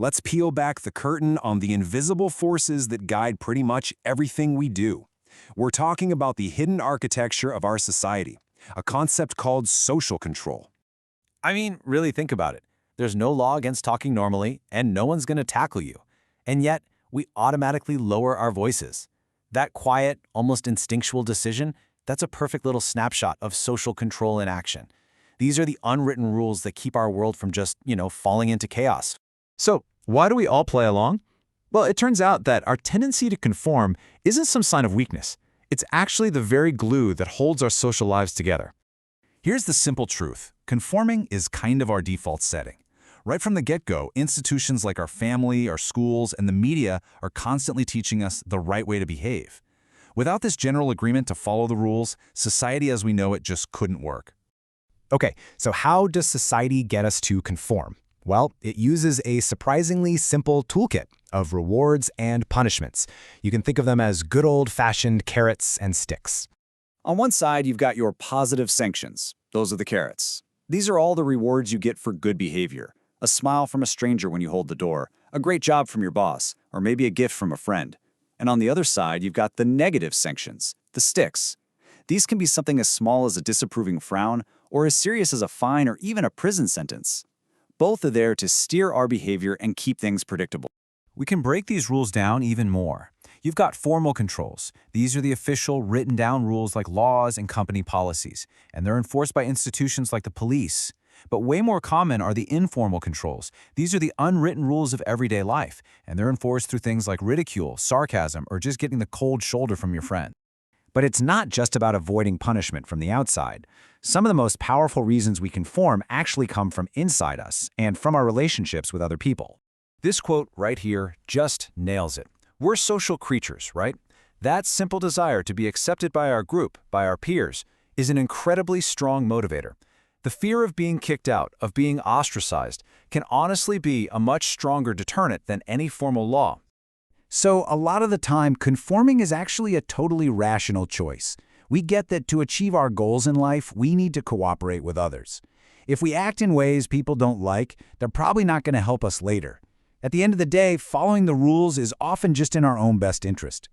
Let's peel back the curtain on the invisible forces that guide pretty much everything we do. We're talking about the hidden architecture of our society, a concept called social control. I mean, really think about it. There's no law against talking normally, and no one's going to tackle you. And yet, we automatically lower our voices. That quiet, almost instinctual decision, that's a perfect little snapshot of social control in action. These are the unwritten rules that keep our world from just, falling into chaos. So, why do we all play along? Well, it turns out that our tendency to conform isn't some sign of weakness. It's actually the very glue that holds our social lives together. Here's the simple truth. Conforming is kind of our default setting. Right from the get-go, institutions like our family, our schools, and the media are constantly teaching us the right way to behave. Without this general agreement to follow the rules, society as we know it just couldn't work. Okay, so how does society get us to conform? Well, it uses a surprisingly simple toolkit of rewards and punishments. You can think of them as good old-fashioned carrots and sticks. On one side, you've got your positive sanctions. Those are the carrots. These are all the rewards you get for good behavior. A smile from a stranger when you hold the door, a great job from your boss, or maybe a gift from a friend. And on the other side, you've got the negative sanctions, the sticks. These can be something as small as a disapproving frown or as serious as a fine or even a prison sentence. Both are there to steer our behavior and keep things predictable. We can break these rules down even more. You've got formal controls. These are the official, written-down rules like laws and company policies, and they're enforced by institutions like the police. But way more common are the informal controls. These are the unwritten rules of everyday life, and they're enforced through things like ridicule, sarcasm, or just getting the cold shoulder from your friend. But it's not just about avoiding punishment from the outside. Some of the most powerful reasons we conform actually come from inside us and from our relationships with other people. This quote right here just nails it. We're social creatures, right? That simple desire to be accepted by our group, by our peers, is an incredibly strong motivator. The fear of being kicked out, of being ostracized, can honestly be a much stronger deterrent than any formal law. So a lot of the time, conforming is actually a totally rational choice. We get that to achieve our goals in life, we need to cooperate with others. If we act in ways people don't like, they're probably not going to help us later. At the end of the day, following the rules is often just in our own best interest.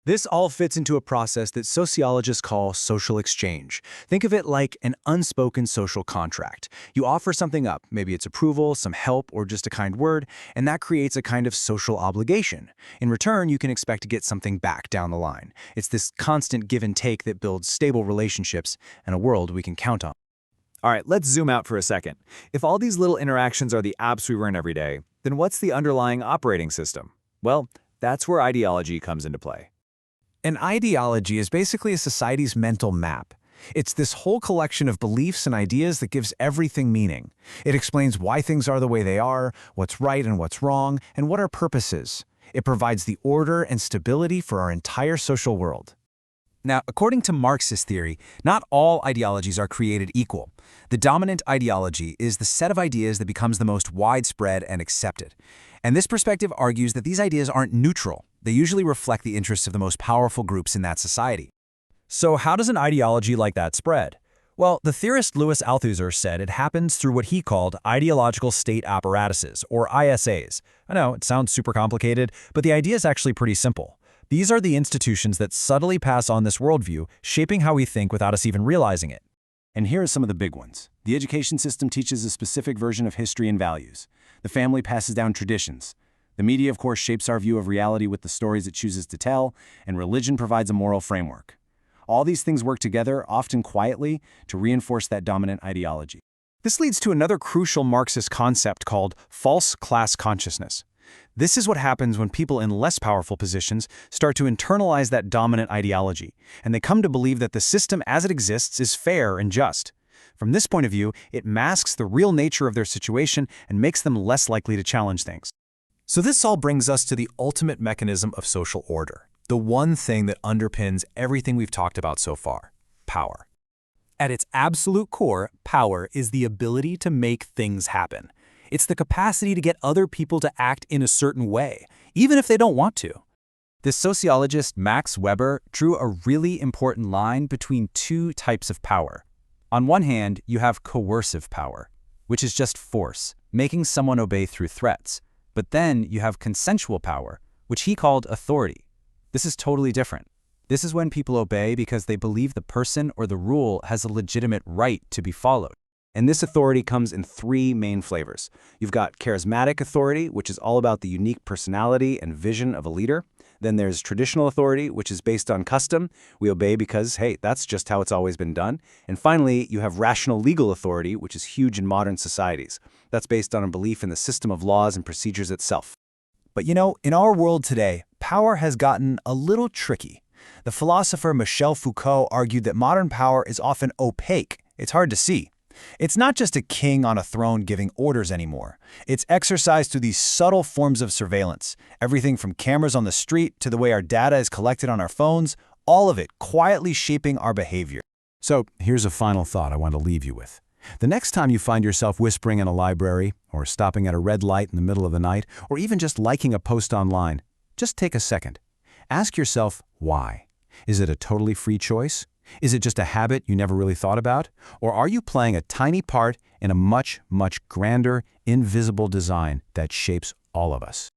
This all fits into a process that sociologists call social exchange. Think of it like an unspoken social contract. You offer something up, maybe it's approval, some help, or just a kind word, and that creates a kind of social obligation. In return, you can expect to get something back down the line. It's this constant give and take that builds stable relationships and a world we can count on. All right, let's zoom out for a second. If all these little interactions are the apps we run every day, then what's the underlying operating system? Well, that's where ideology comes into play. An ideology is basically a society's mental map. It's this whole collection of beliefs and ideas that gives everything meaning. It explains why things are the way they are, what's right and what's wrong, and what our purpose is. It provides the order and stability for our entire social world. Now, according to Marxist theory, not all ideologies are created equal. The dominant ideology is the set of ideas that becomes the most widespread and accepted. And this perspective argues that these ideas aren't neutral. They usually reflect the interests of the most powerful groups in that society. So how does an ideology like that spread? Well, the theorist Louis Althusser said it happens through what he called ideological state apparatuses, or ISAs. I know, it sounds super complicated, but the idea is actually pretty simple. These are the institutions that subtly pass on this worldview, shaping how we think without us even realizing it. And here are some of the big ones. The education system teaches a specific version of history and values. The family passes down traditions. The media, of course, shapes our view of reality with the stories it chooses to tell, and religion provides a moral framework. All these things work together, often quietly, to reinforce that dominant ideology. This leads to another crucial Marxist concept called false class consciousness. This is what happens when people in less powerful positions start to internalize that dominant ideology, and they come to believe that the system as it exists is fair and just. From this point of view, it masks the real nature of their situation and makes them less likely to challenge things. So this all brings us to the ultimate mechanism of social order, the one thing that underpins everything we've talked about so far: power. At its absolute core, power is the ability to make things happen. It's the capacity to get other people to act in a certain way, even if they don't want to. The sociologist Max Weber drew a really important line between two types of power. On one hand, you have coercive power, which is just force, making someone obey through threats. But then you have consensual power, which he called authority. This is totally different. This is when people obey because they believe the person or the rule has a legitimate right to be followed. And this authority comes in three main flavors. You've got charismatic authority, which is all about the unique personality and vision of a leader. Then there's traditional authority, which is based on custom. We obey because, hey, that's just how it's always been done. And finally, you have rational legal authority, which is huge in modern societies. That's based on a belief in the system of laws and procedures itself. But you know, in our world today, power has gotten a little tricky. The philosopher Michel Foucault argued that modern power is often opaque. It's hard to see. It's not just a king on a throne giving orders anymore. It's exercised through these subtle forms of surveillance. Everything from cameras on the street to the way our data is collected on our phones, all of it quietly shaping our behavior. So here's a final thought I want to leave you with. The next time you find yourself whispering in a library, or stopping at a red light in the middle of the night, or even just liking a post online, just take a second. Ask yourself why. Is it a totally free choice? Is it just a habit you never really thought about? Or are you playing a tiny part in a much, much grander, invisible design that shapes all of us?